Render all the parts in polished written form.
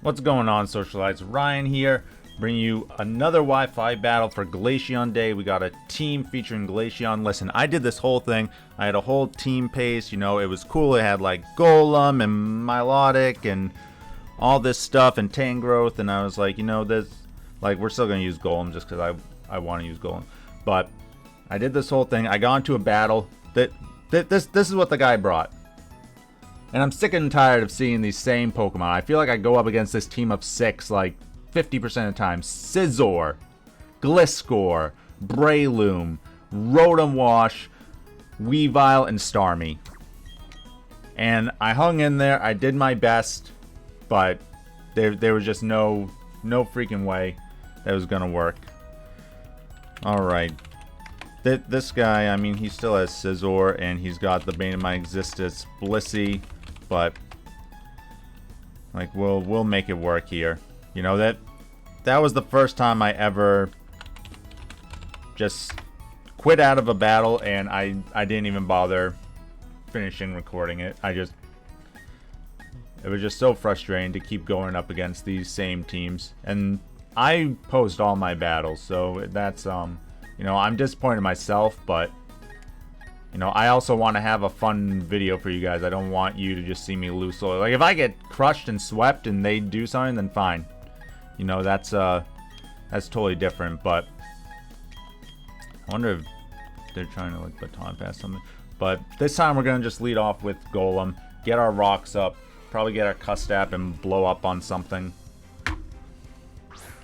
What's going on, socialites? Ryan here, bringing you another Wi-Fi battle for Glaceon Day. We got a team featuring Glaceon. Listen, I did this whole thing. I had a whole team pace. You know, it was cool. It had like Golem and Milotic and all this stuff and Tangrowth. And I was like, you know, this, like, we're still gonna use Golem just because I want to use Golem. But I did this whole thing. I got into a battle. This is what the guy brought. And I'm sick and tired of seeing these same Pokemon. I feel like I go up against this team of 6 like 50% of the time. Scizor, Gliscor, Breloom, Rotom Wash, Weavile, and Starmie. And I hung in there. I did my best. But there was just no freaking way that was going to work. Alright. This guy, I mean, he still has Scizor. And he's got the Bane of My Existence, Blissey. But like we'll make it work here. You know, that was the first time I ever just quit out of a battle and I didn't even bother finishing recording it. it was just so frustrating to keep going up against these same teams. And I post all my battles, so that's you know, I'm disappointed in myself, but you know, I also want to have a fun video for you guys. I don't want you to just see me lose slowly. Like, if I get crushed and swept and they do something, then fine. You know, that's totally different. But I wonder if they're trying to, like, baton pass something. But this time we're going to just lead off with Golem. Get our rocks up. Probably get our Custap and blow up on something.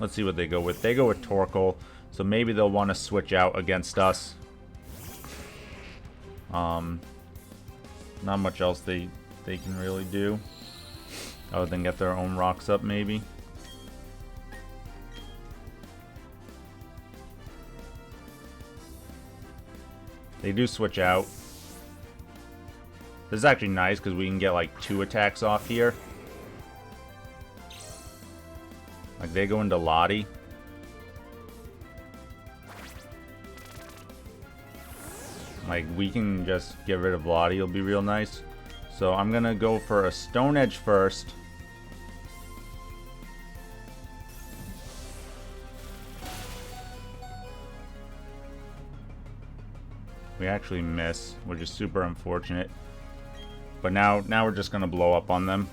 Let's see what they go with. They go with Torkoal. So maybe they'll want to switch out against us. Not much else they can really do other than get their own rocks up, maybe. They do switch out. This is actually nice because we can get like 2 attacks off here. Like, they go into Lottie. Like, we can just get rid of Lottie. It'll be real nice. So I'm going to go for a Stone Edge first. We actually miss, which is super unfortunate. But now we're just going to blow up on them.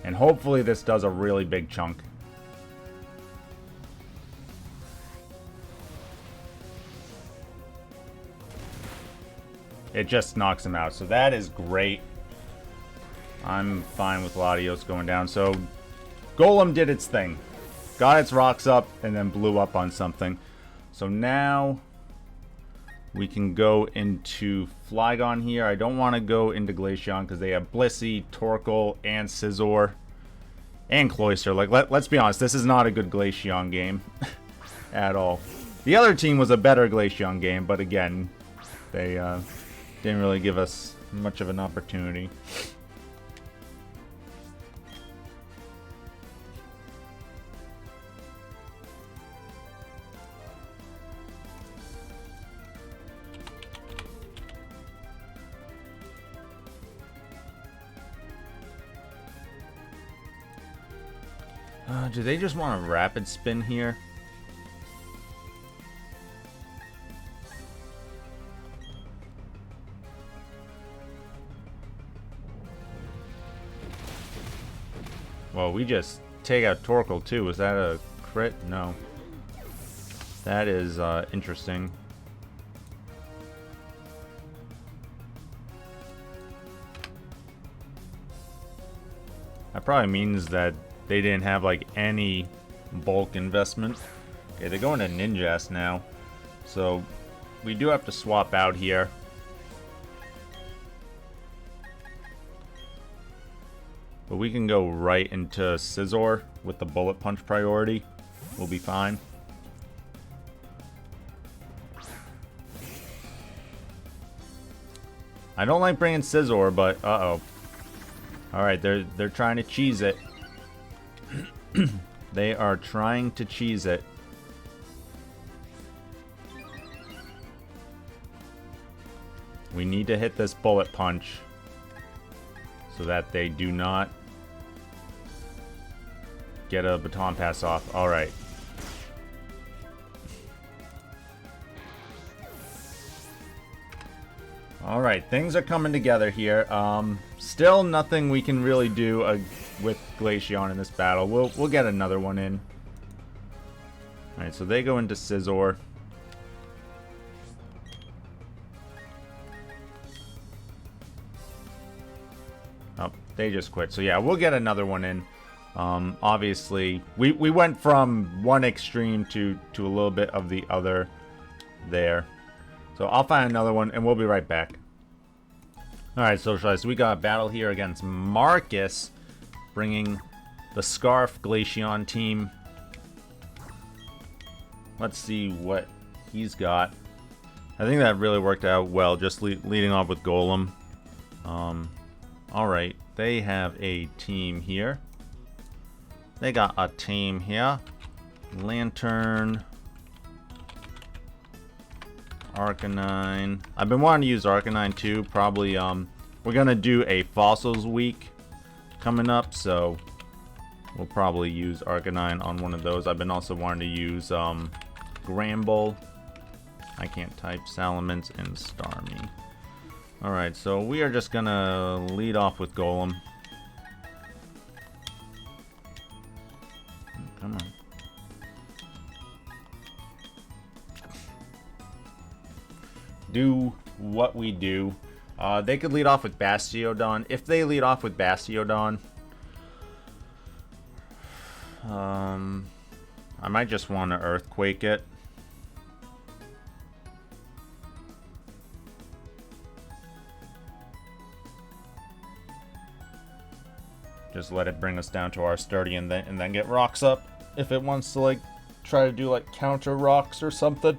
And hopefully this does a really big chunk. It just knocks him out. So that is great. I'm fine with Latios going down. So Golem did its thing. Got its rocks up and then blew up on something. So now we can go into Flygon here. I don't want to go into Glaceon because they have Blissey, Torkoal, and Scizor. And Cloyster. Like, let's be honest. This is not a good Glaceon game. At all. The other team was a better Glaceon game. But again, they didn't really give us much of an opportunity. Do they just want a rapid spin here? Well, we just take out Torkoal too. Was that a crit? No. That is interesting. That probably means that they didn't have like any bulk investment. Okay, they're going to Ninjask now. So we do have to swap out here. But we can go right into Scizor with the Bullet Punch priority. We'll be fine. I don't like bringing Scizor, but uh-oh. Alright, they're trying to cheese it. They are trying to cheese it. We need to hit this bullet punch. so that they do not get a baton pass off. All right. All right, things are coming together here. Still nothing we can really do with Glaceon in this battle. We'll get another one in. All right, so they go into Scizor. Oh, they just quit. So yeah, we'll get another one in. Obviously, we went from one extreme to a little bit of the other there. So I'll find another one, and we'll be right back. Alright, Socialites, we got a battle here against Marcus, bringing the Scarf Glaceon team. Let's see what he's got. I think that really worked out well, just leading off with Golem. Alright, they have a team here. They got a team here. Lantern. Arcanine. I've been wanting to use Arcanine too. Probably, we're gonna do a Fossils week coming up, so we'll probably use Arcanine on one of those. I've been also wanting to use, Gramble. I can't type. Salamence and Starmie. Alright, so we are just gonna lead off with Golem. Come on. Do what we do. They could lead off with Bastiodon. If they lead off with Bastiodon, I might just want to Earthquake it. Just let it bring us down to our sturdy and then get rocks up if it wants to like try to do like counter rocks or something.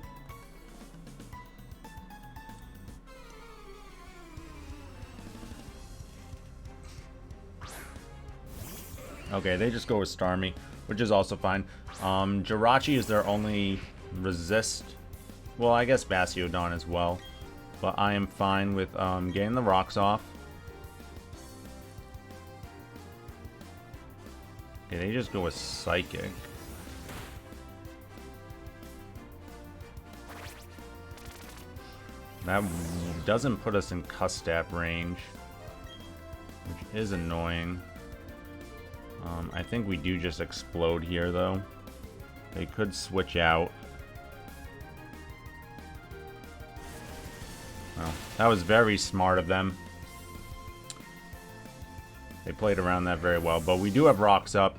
Okay, they just go with Starmie, which is also fine. Jirachi is their only resist. Well, I guess Bastiodon as well. But I am fine with getting the rocks off. Okay, they just go with Psychic. That doesn't put us in Custap range, which is annoying. I think we do just explode here, though. They could switch out. Well, that was very smart of them. They played around that very well, but we do have rocks up.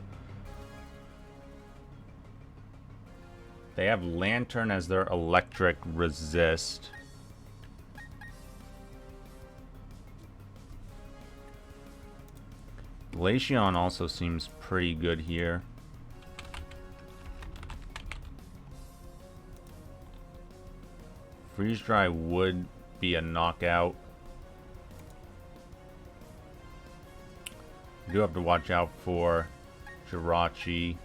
They have Lantern as their electric resist. Glaceon also seems pretty good here. Freeze Dry would be a knockout. We do have to watch out for Jirachi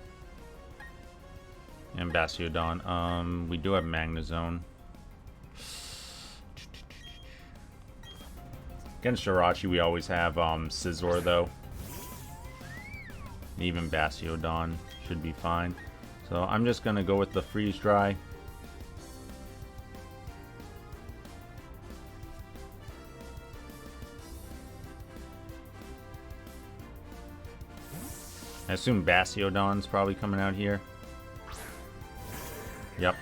and Bastiodon. We do have Magnezone. Against Jirachi, we always have Scizor, though. Even Bastiodon should be fine. So I'm just going to go with the Freeze Dry. I assume Bastiodon's probably coming out here. Yep.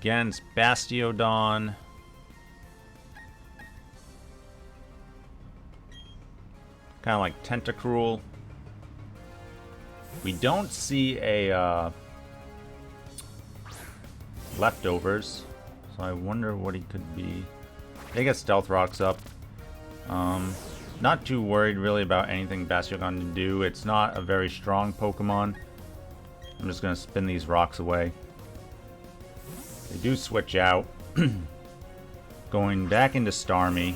Against Bastiodon. Kind of like Tentacruel. We don't see a leftovers, so I wonder what he could be. They get Stealth Rocks up. Not too worried really about anything Bastiodon to do. It's not a very strong Pokemon. I'm just gonna spin these rocks away. They do switch out. Going back into Starmie.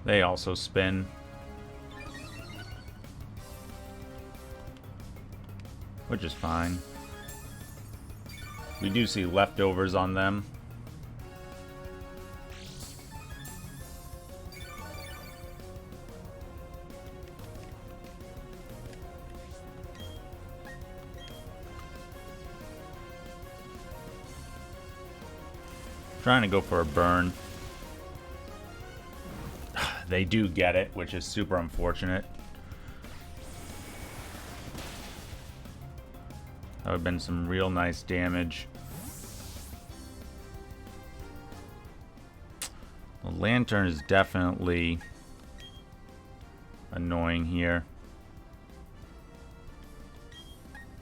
They also spin. Which is fine. We do see leftovers on them. Trying to go for a burn. They do get it, which is super unfortunate. That would have been some real nice damage. The lantern is definitely annoying here.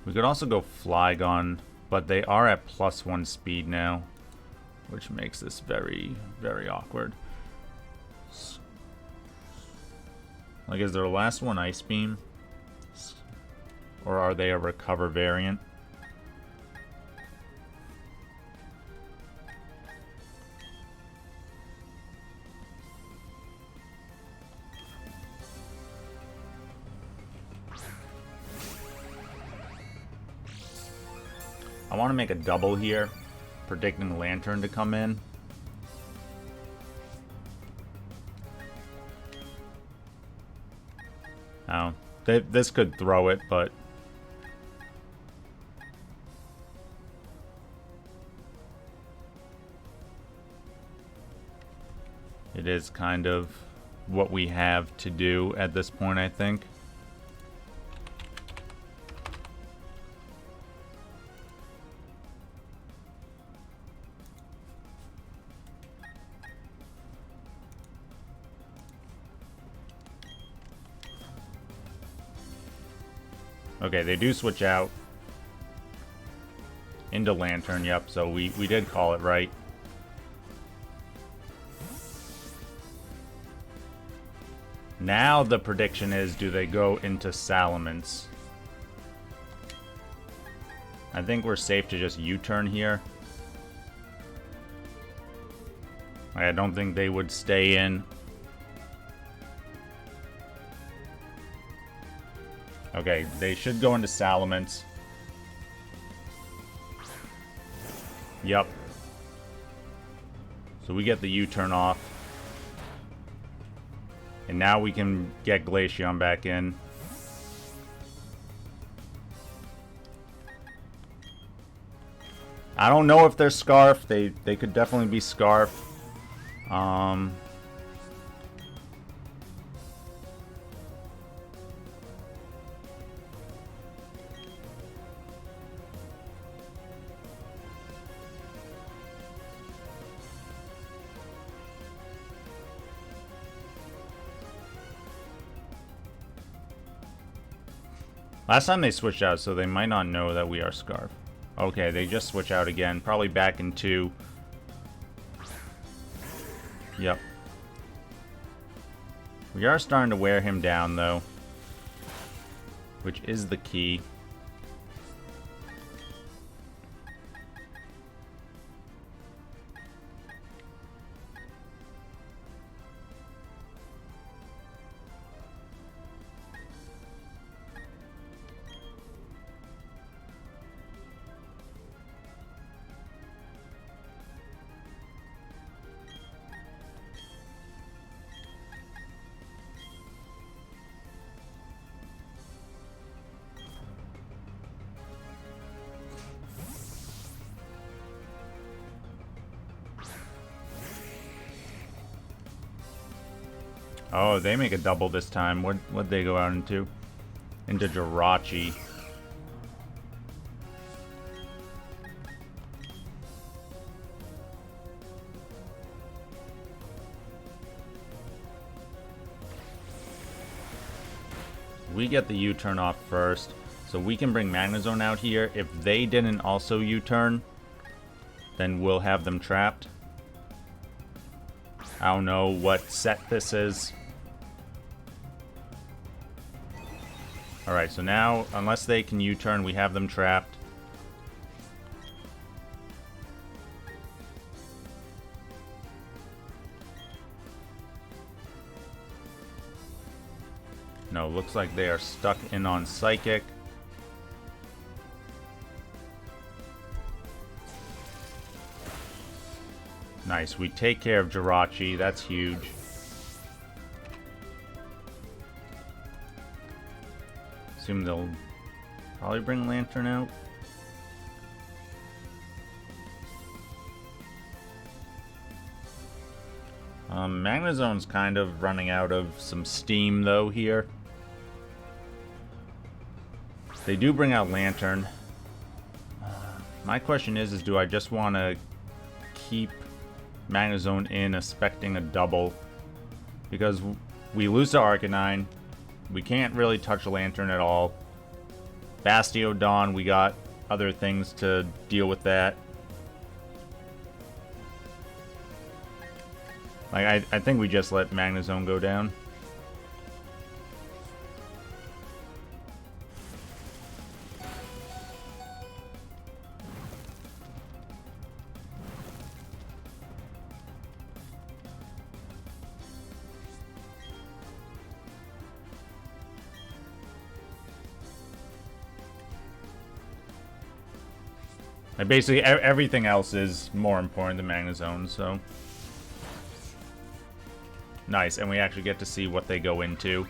We could also go Flygon, but they are at +1 speed now, which makes this very, very awkward. Like, is their last one Ice Beam? Or are they a recover variant? I want to make a double here, predicting Lantern to come in. Oh, this could throw it, but it is kind of what we have to do at this point, I think. Okay, they do switch out into Lantern, yep, so we did call it right. Now the prediction is, do they go into Salamence? I think we're safe to just U-turn here. I don't think they would stay in. Okay, they should go into Salamence. Yep. So we get the U-turn off. And now we can get Glaceon back in. I don't know if they're Scarf. They could definitely be Scarf. Last time they switched out, so they might not know that we are Scarf. Okay, they just switch out again. Probably back in 2. Yep. We are starting to wear him down, though, which is the key. Oh, they make a double this time. What'd they go out into? Into Jirachi. We get the U-turn off first, so we can bring Magnezone out here. If they didn't also U-turn, then we'll have them trapped. I don't know what set this is. Alright, so now, unless they can U-turn, we have them trapped. no, looks like they are stuck in on Psychic. Nice, we take care of Jirachi, that's huge. Assume they'll probably bring Lantern out. Magnazone's kind of running out of some steam though here. They do bring out Lantern. My question is do I just want to keep Magnazone in, expecting a double? Because we lose to Arcanine. We can't really touch Lantern at all. Bastiodon, we got other things to deal with that. Like, I think we just let Magnazone go down. Like, basically, everything else is more important than Magnazone, so... Nice, and we actually get to see what they go into.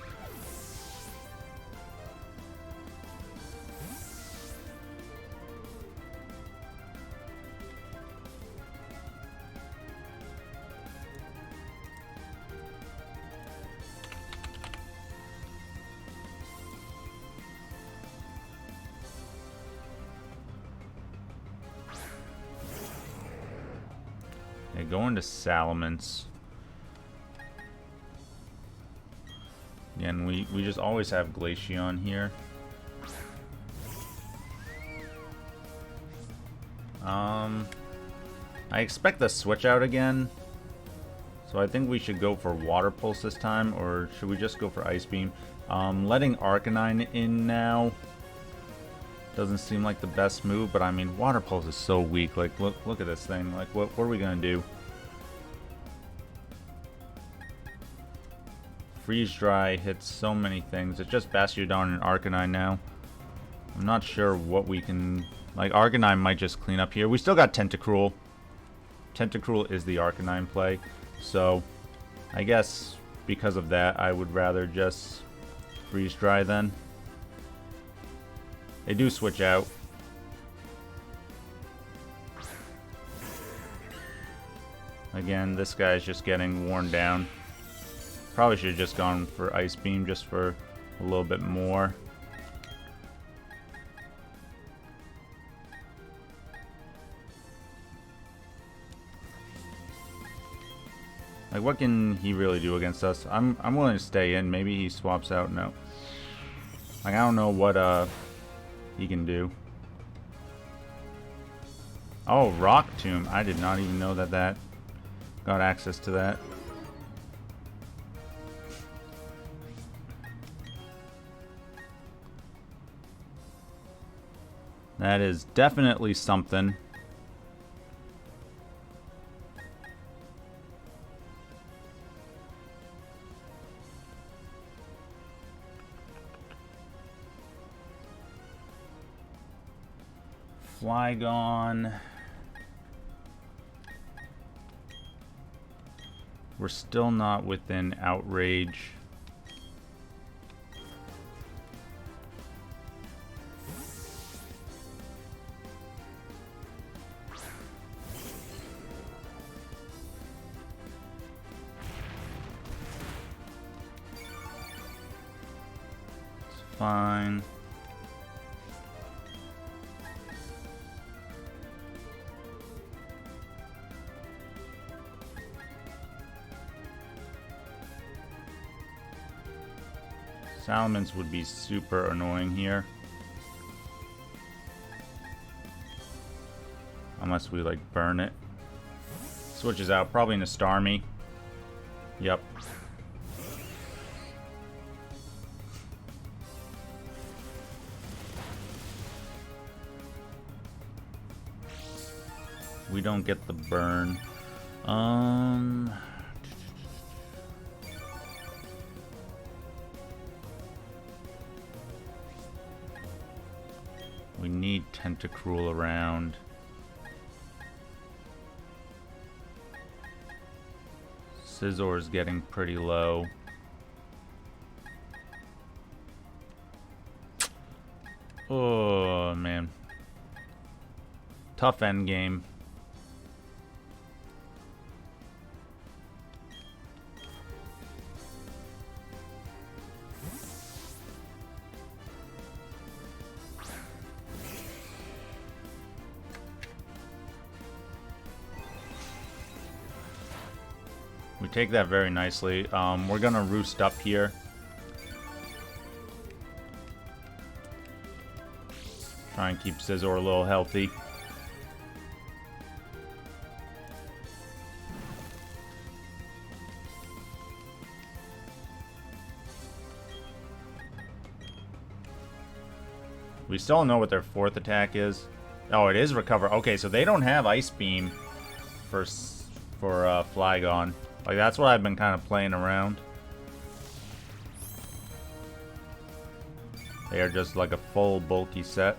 They go into Salamence. Again, we just always have Glaceon here. I expect the switch out again. So I think we should go for Water Pulse this time, or should we just go for Ice Beam? Letting Arcanine in now doesn't seem like the best move, but I mean, Water Pulse is so weak. Like, look at this thing. Like, what are we gonna do? Freeze Dry hits so many things. It's just Bastiodon and Arcanine now. I'm not sure what we can... Like, Arcanine might just clean up here. We still got Tentacruel. Tentacruel is the Arcanine play. So, I guess because of that, I would rather just Freeze Dry then. They do switch out. Again, this guy's just getting worn down. Probably should have just gone for Ice Beam just for a little bit more. Like, what can he really do against us? I'm willing to stay in. Maybe he swaps out. No. Like, I don't know what he can do. Oh, Rock Tomb. I did not even know that got access to that. That is definitely something. Flygon. We're still not within Outrage. Fine. Salamence would be super annoying here. Unless we, like, burn it. Switches out, probably into Starmie. Yep. We don't get the burn. We need Tentacruel around. Scizor is getting pretty low. Oh, man. Tough end game. We take that very nicely. We're gonna roost up here. Try and keep Scizor a little healthy. We still don't know what their fourth attack is. Oh, it is Recover. Okay, so they don't have Ice Beam for Flygon. Like, that's what I've been kind of playing around. They are just like a full bulky set.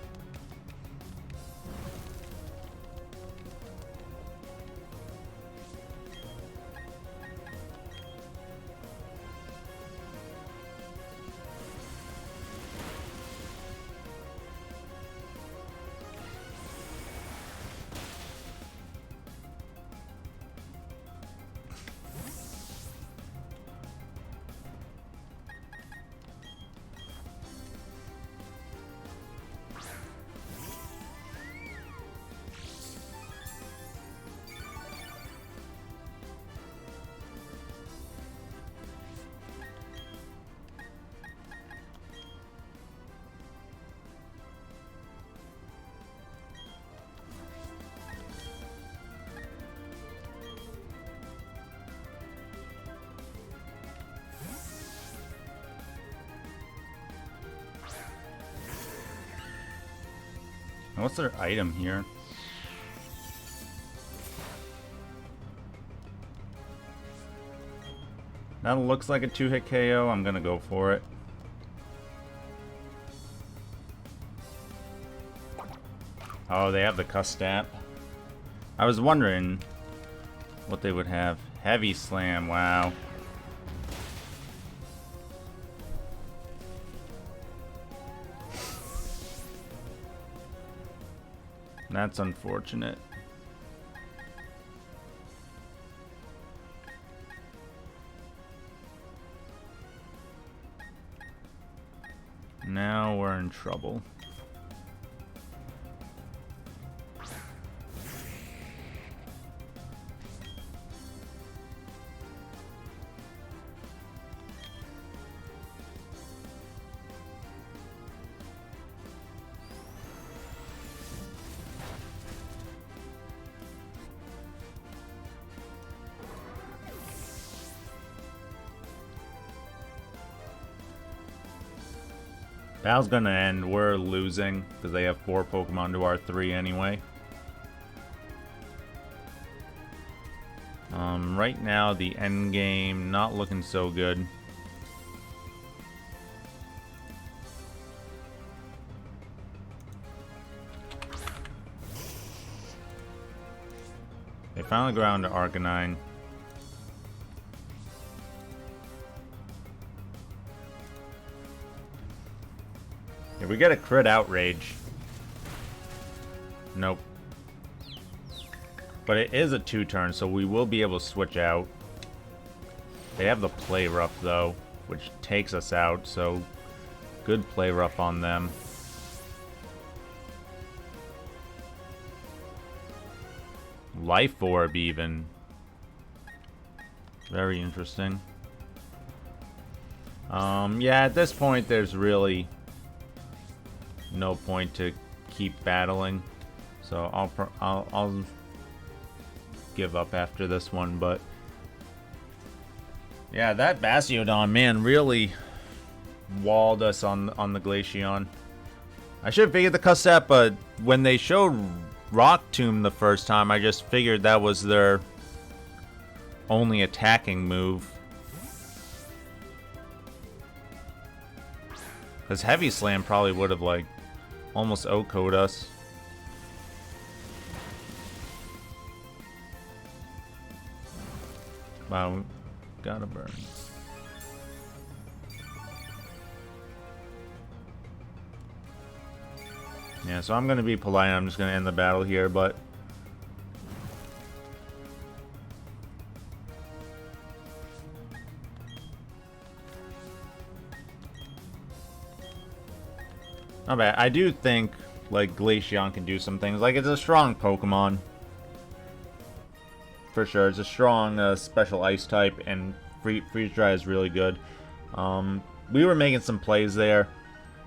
What's their item here? That looks like a 2-hit KO. I'm gonna go for it. Oh, they have the Custap. I was wondering what they would have. Heavy Slam, wow. That's unfortunate. Now we're in trouble. Battle's gonna end. We're losing because they have 4 Pokemon to our 3 anyway. Right now, the end game not looking so good. They finally go down to Arcanine. If we get a crit Outrage. Nope. But it is a 2-turn, so we will be able to switch out. They have the Play Rough, though, which takes us out, so good Play Rough on them. Life Orb, even. Very interesting. Yeah, at this point, there's really no point to keep battling, so I'll give up after this one. But yeah, that Bastiodon, man, really walled us on the Glaceon. I should have figured the Custap, but when they showed Rock Tomb the first time, I just figured that was their only attacking move. Because Heavy Slam probably would have, like, almost O-code us. Wow, gotta burn. Yeah, so I'm gonna be polite. I'm just gonna end the battle here, but not bad. I do think like Glaceon can do some things. Like, it's a strong Pokemon for sure. It's a strong special ice type, and freeze dry is really good. We were making some plays there.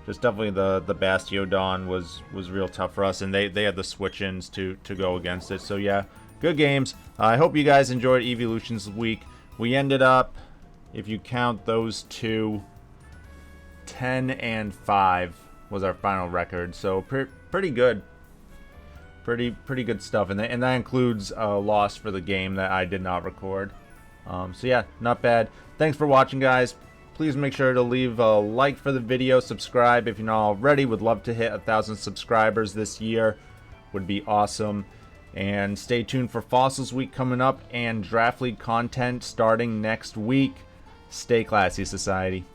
Just definitely the Bastiodon was real tough for us, and they had the switch-ins to go against it. So yeah, good games. I hope you guys enjoyed Eeveelutions this week. We ended up, if you count those two, 10 and 5 was our final record. So pretty good. Pretty good stuff, and that includes a loss for the game that I did not record. So yeah, not bad. Thanks for watching, guys. Please make sure to leave a like for the video, subscribe if you're not already. Would love to hit 1,000 subscribers this year. Would be awesome. And stay tuned for Fossils Week coming up and Draft League content starting next week. Stay classy, society.